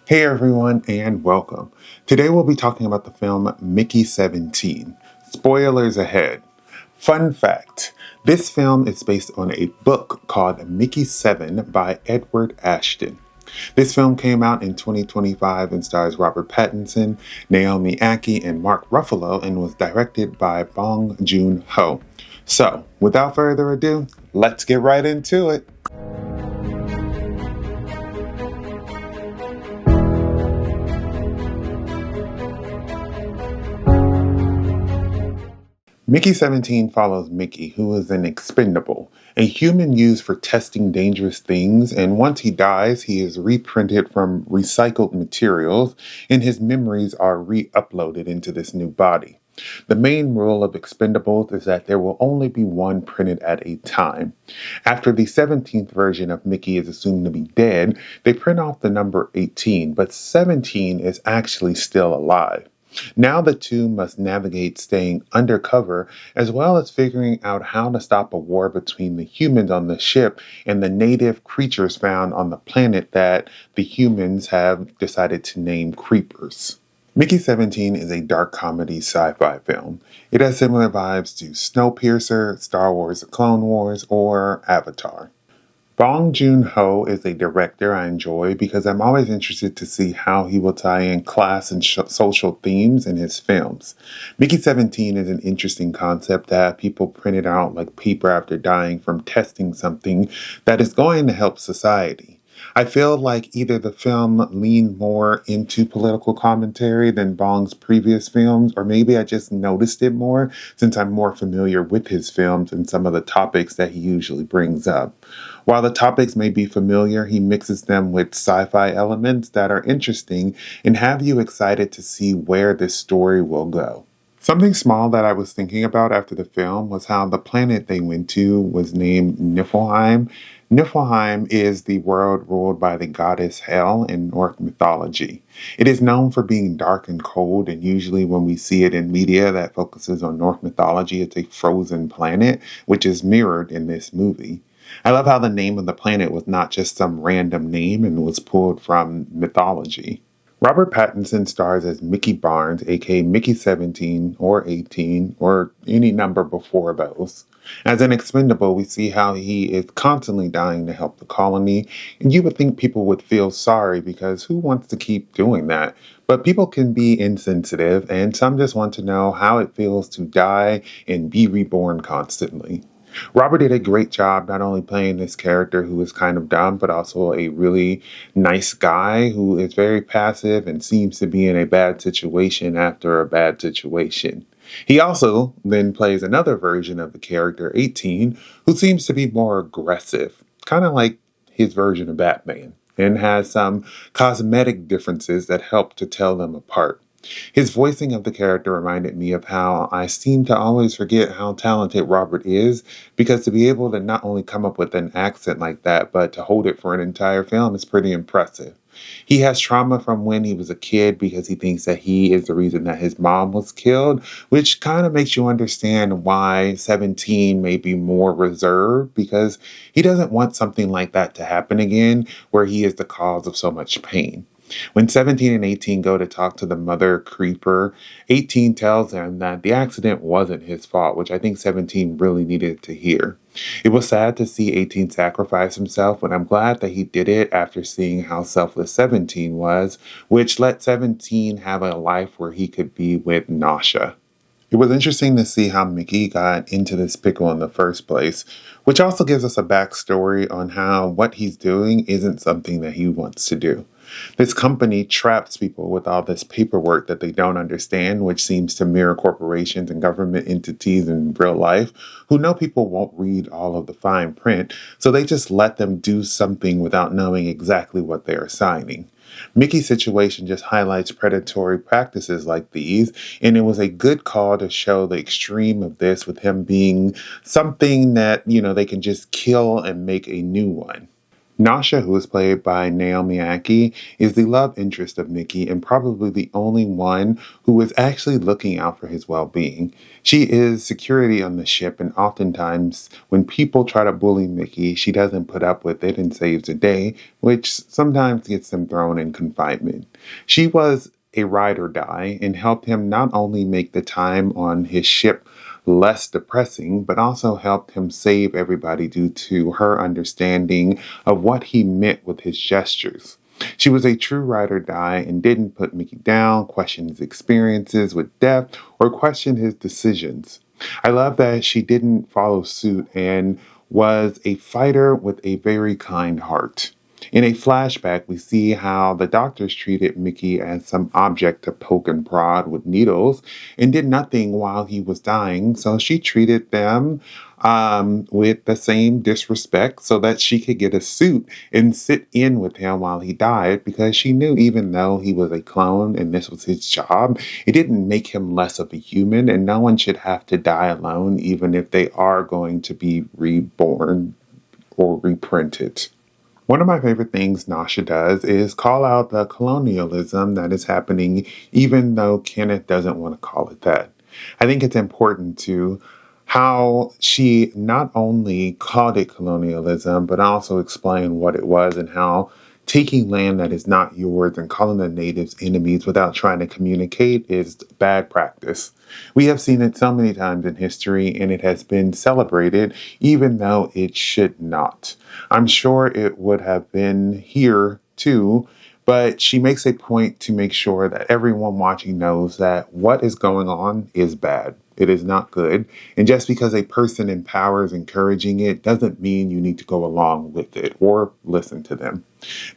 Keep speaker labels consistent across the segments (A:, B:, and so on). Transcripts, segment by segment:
A: Hey everyone, and welcome. Today we'll be talking about the film Mickey 17. Spoilers ahead. Fun fact, this film is based on a book called Mickey 7 by Edward Ashton. This film came out in 2025 and stars Robert Pattinson, Naomie Ackie, and Mark Ruffalo and was directed by Bong Joon-Ho. So, without further ado, let's get right into it. Mickey 17 follows Mickey, who is an expendable, a human used for testing dangerous things, and once he dies, he is reprinted from recycled materials, and his memories are re-uploaded into this new body. The main rule of expendables is that there will only be one printed at a time. After the 17th version of Mickey is assumed to be dead, they print off the number 18, but 17 is actually still alive. Now the two must navigate staying undercover as well as figuring out how to stop a war between the humans on the ship and the native creatures found on the planet that the humans have decided to name creepers. Mickey 17 is a dark comedy sci-fi film. It has similar vibes to Snowpiercer, Star Wars The Clone Wars, or Avatar. Bong Joon-Ho is a director I enjoy because I'm always interested to see how he will tie in class and social themes in his films. Mickey 17 is an interesting concept to have people printed out like paper after dying from testing something that is going to help society. I feel like either the film leaned more into political commentary than Bong's previous films, or maybe I just noticed it more since I'm more familiar with his films and some of the topics that he usually brings up. While the topics may be familiar, he mixes them with sci-fi elements that are interesting and have you excited to see where this story will go. Something small that I was thinking about after the film was how the planet they went to was named Niflheim. Niflheim is the world ruled by the goddess Hel in Norse mythology. It is known for being dark and cold, and usually when we see it in media that focuses on Norse mythology, it's a frozen planet, which is mirrored in this movie. I love how the name of the planet was not just some random name and was pulled from mythology. Robert Pattinson stars as Mickey Barnes, aka Mickey 17 or 18 or any number before those. As an expendable, we see how he is constantly dying to help the colony, and you would think people would feel sorry because who wants to keep doing that? But people can be insensitive, and some just want to know how it feels to die and be reborn constantly. Robert did a great job not only playing this character who is kind of dumb, but also a really nice guy who is very passive and seems to be in a bad situation after a bad situation. He also then plays another version of the character, 18, who seems to be more aggressive, kind of like his version of Batman, and has some cosmetic differences that help to tell them apart. His voicing of the character reminded me of how I seem to always forget how talented Robert is, because to be able to not only come up with an accent like that, but to hold it for an entire film is pretty impressive. He has trauma from when he was a kid because he thinks that he is the reason that his mom was killed, which kind of makes you understand why 17 may be more reserved because he doesn't want something like that to happen again where he is the cause of so much pain. When 17 and 18 go to talk to the mother creeper, 18 tells him that the accident wasn't his fault, which I think 17 really needed to hear. It was sad to see 18 sacrifice himself, but I'm glad that he did it after seeing how selfless 17 was, which let 17 have a life where he could be with Nasha. It was interesting to see how Mickey got into this pickle in the first place, which also gives us a backstory on how what he's doing isn't something that he wants to do. This company traps people with all this paperwork that they don't understand, which seems to mirror corporations and government entities in real life who know people won't read all of the fine print, so they just let them do something without knowing exactly what they are signing. Mickey's situation just highlights predatory practices like these, and it was a good call to show the extreme of this with him being something that, they can just kill and make a new one. Nasha, who is played by Naomie Ackie, is the love interest of Mickey and probably the only one who is actually looking out for his well being. She is security on the ship, and oftentimes, when people try to bully Mickey, she doesn't put up with it and saves the day, which sometimes gets them thrown in confinement. She was a ride or die and helped him not only make the time on his ship less depressing, but also helped him save everybody due to her understanding of what he meant with his gestures. She was a true ride or die and didn't put Mickey down, question his experiences with death, or question his decisions. I love that she didn't follow suit and was a fighter with a very kind heart. In a flashback, we see how the doctors treated Mickey as some object to poke and prod with needles and did nothing while he was dying. So she treated them with the same disrespect so that she could get a suit and sit in with him while he died because she knew even though he was a clone and this was his job, it didn't make him less of a human, and no one should have to die alone, even if they are going to be reborn or reprinted. One of my favorite things Nasha does is call out the colonialism that is happening, even though Kenneth doesn't want to call it that. I think it's important to how she not only called it colonialism, but also explained what it was and how taking land that is not yours and calling the natives enemies without trying to communicate is bad practice. We have seen it so many times in history, and it has been celebrated, even though it should not. I'm sure it would have been here too, but she makes a point to make sure that everyone watching knows that what is going on is bad. It is not good. And just because a person in power is encouraging it doesn't mean you need to go along with it or listen to them.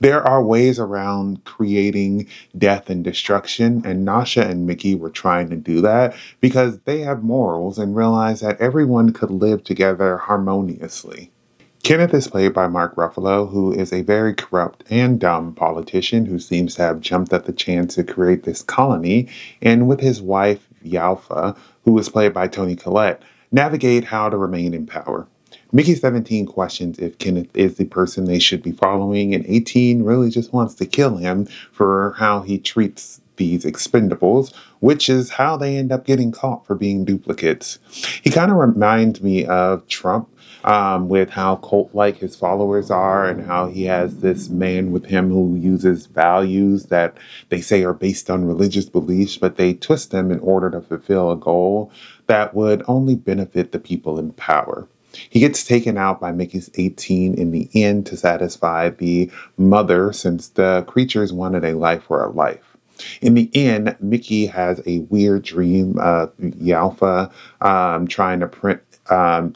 A: There are ways around creating death and destruction, and Nasha and Mickey were trying to do that because they have morals and realize that everyone could live together harmoniously. Kenneth is played by Mark Ruffalo, who is a very corrupt and dumb politician who seems to have jumped at the chance to create this colony, and with his wife, Yalfa, who is played by Toni Collette, navigate how to remain in power. Mickey 17 questions if Kenneth is the person they should be following, and 18 really just wants to kill him for how he treats these expendables, which is how they end up getting caught for being duplicates. He kind of reminds me of Trump with how cult-like his followers are and how he has this man with him who uses values that they say are based on religious beliefs, but they twist them in order to fulfill a goal that would only benefit the people in power. He gets taken out by Mickey's 18 in the end to satisfy the mother since the creatures wanted a life for a life. In the end, Mickey has a weird dream of Yalfa trying to print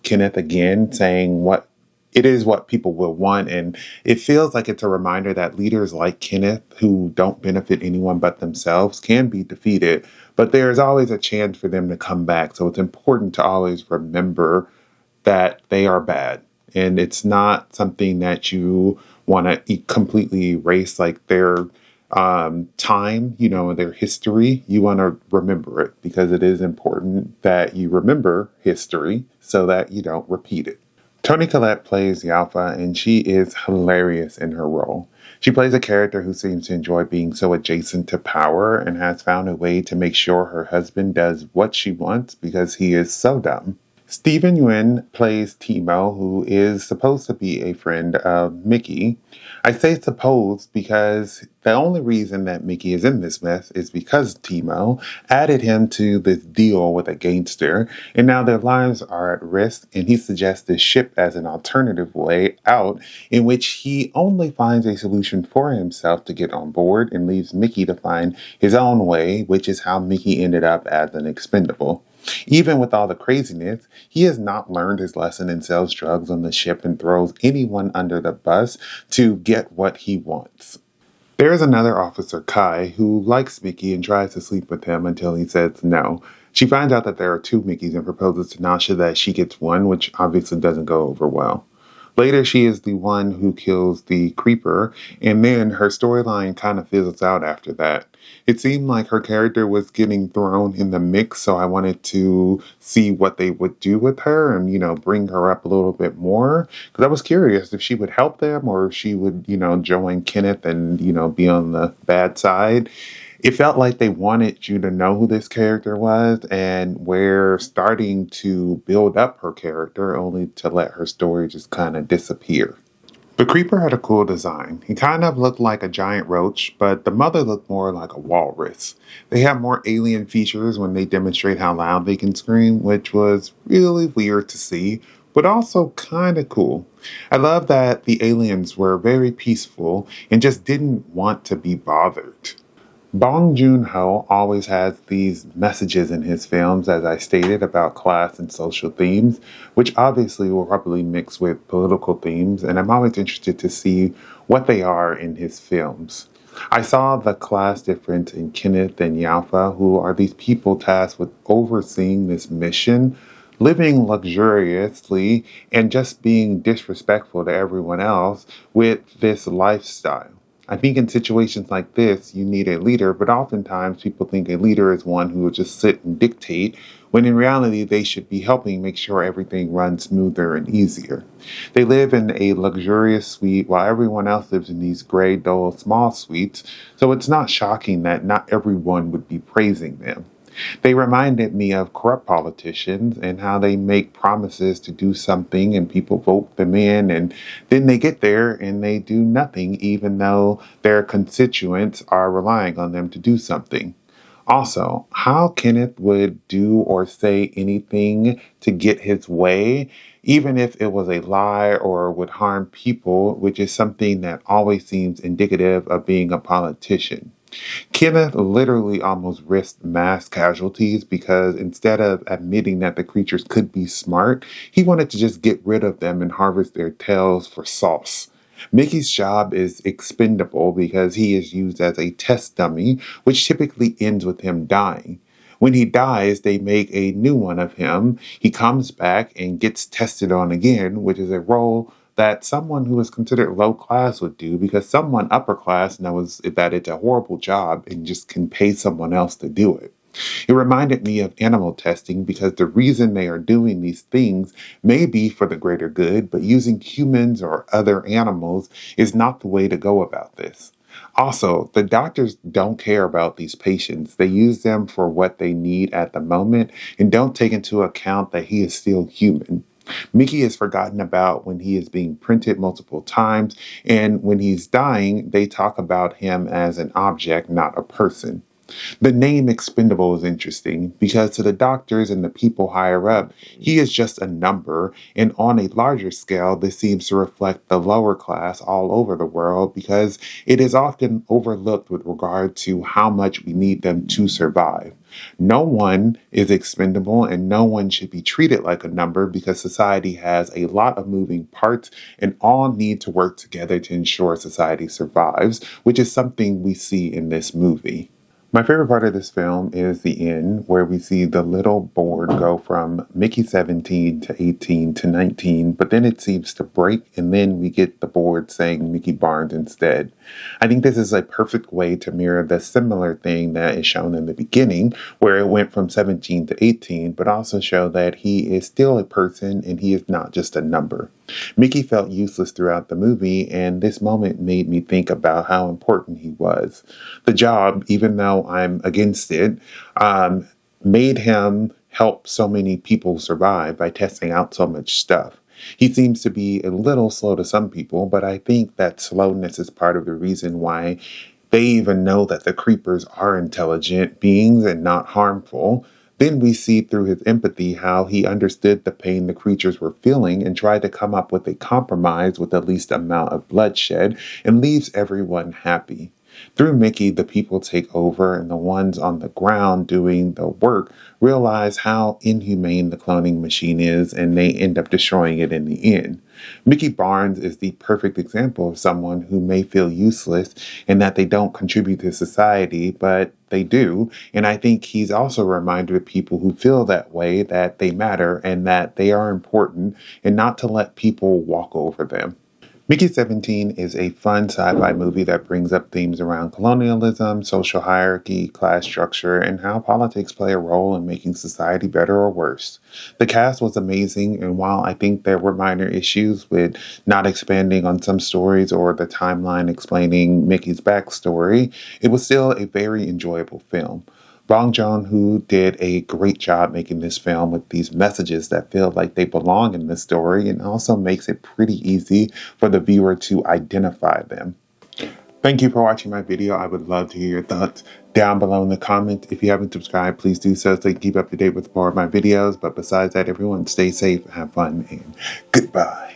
A: Kenneth again, saying what it is what people will want. And it feels like it's a reminder that leaders like Kenneth, who don't benefit anyone but themselves, can be defeated. But there is always a chance for them to come back. So it's important to always remember that they are bad. And it's not something that you want to completely erase, like their time, their history. You want to remember it because it is important that you remember history so that you don't repeat it. Toni Collette plays Yalfa, and she is hilarious in her role. She plays a character who seems to enjoy being so adjacent to power and has found a way to make sure her husband does what she wants because he is so dumb. Stephen Yuen plays Timo, who is supposed to be a friend of Mickey. I say supposed because the only reason that Mickey is in this mess is because Timo added him to this deal with a gangster, and now their lives are at risk, and he suggests this ship as an alternative way out, in which he only finds a solution for himself to get on board and leaves Mickey to find his own way, which is how Mickey ended up as an expendable. Even with all the craziness, he has not learned his lesson and sells drugs on the ship and throws anyone under the bus to get what he wants. There is another officer, Kai, who likes Mickey and tries to sleep with him until he says no. She finds out that there are two Mickeys and proposes to Nasha that she gets one, which obviously doesn't go over well. Later, she is the one who kills the creeper, and then her storyline kind of fizzles out after that. It seemed like her character was getting thrown in the mix, so I wanted to see what they would do with her and, bring her up a little bit more. Because I was curious if she would help them or if she would, join Kenneth and, be on the bad side. It felt like they wanted you to know who this character was, and we're starting to build up her character only to let her story just kind of disappear. The creeper had a cool design. He kind of looked like a giant roach, but the mother looked more like a walrus. They have more alien features when they demonstrate how loud they can scream, which was really weird to see, but also kind of cool. I love that the aliens were very peaceful and just didn't want to be bothered. Bong Joon-Ho always has these messages in his films, as I stated, about class and social themes, which obviously will probably mix with political themes, and I'm always interested to see what they are in his films. I saw the class difference in Kenneth and Yafa, who are these people tasked with overseeing this mission, living luxuriously, and just being disrespectful to everyone else with this lifestyle. I think in situations like this, you need a leader, but oftentimes people think a leader is one who will just sit and dictate, when in reality, they should be helping make sure everything runs smoother and easier. They live in a luxurious suite while everyone else lives in these gray, dull, small suites, so it's not shocking that not everyone would be praising them. They reminded me of corrupt politicians and how they make promises to do something and people vote them in, and then they get there and they do nothing even though their constituents are relying on them to do something. Also, how Kenneth would do or say anything to get his way, even if it was a lie or would harm people, which is something that always seems indicative of being a politician. Kenneth literally almost risked mass casualties because instead of admitting that the creatures could be smart, he wanted to just get rid of them and harvest their tails for sauce. Mickey's job is expendable because he is used as a test dummy, which typically ends with him dying. When he dies, they make a new one of him. He comes back and gets tested on again, which is a role that someone who is considered low class would do because someone upper class knows that it's a horrible job and just can pay someone else to do it. It reminded me of animal testing because the reason they are doing these things may be for the greater good, but using humans or other animals is not the way to go about this. Also, the doctors don't care about these patients. They use them for what they need at the moment and don't take into account that he is still human. Mickey is forgotten about when he is being printed multiple times, and when he's dying, they talk about him as an object, not a person. The name expendable is interesting because to the doctors and the people higher up, he is just a number, and on a larger scale, this seems to reflect the lower class all over the world because it is often overlooked with regard to how much we need them to survive. No one is expendable and no one should be treated like a number because society has a lot of moving parts and all need to work together to ensure society survives, which is something we see in this movie. My favorite part of this film is the end, where we see the little board go from Mickey 17 to 18 to 19, but then it seems to break, and then we get the board saying Mickey Barnes instead. I think this is a perfect way to mirror the similar thing that is shown in the beginning, where it went from 17 to 18, but also show that he is still a person and he is not just a number. Mickey felt useless throughout the movie, and this moment made me think about how important he was. The job, even though I'm against it, made him help so many people survive by testing out so much stuff. He seems to be a little slow to some people, but I think that slowness is part of the reason why they even know that the creepers are intelligent beings and not harmful. Then we see through his empathy how he understood the pain the creatures were feeling and tried to come up with a compromise with the least amount of bloodshed and leaves everyone happy. Through Mickey, the people take over, and the ones on the ground doing the work realize how inhumane the cloning machine is, and they end up destroying it in the end. Mickey Barnes is the perfect example of someone who may feel useless and that they don't contribute to society, but they do. And I think he's also a reminder to people who feel that way that they matter and that they are important and not to let people walk over them. Mickey 17 is a fun sci-fi movie that brings up themes around colonialism, social hierarchy, class structure, and how politics play a role in making society better or worse. The cast was amazing, and while I think there were minor issues with not expanding on some stories or the timeline explaining Mickey's backstory, it was still a very enjoyable film. Bong Joon-Ho did a great job making this film with these messages that feel like they belong in the story and also makes it pretty easy for the viewer to identify them. Thank you for watching my video. I would love to hear your thoughts down below in the comments. If you haven't subscribed, please do so you can keep up to date with more of my videos. But besides that, everyone stay safe, have fun, and goodbye.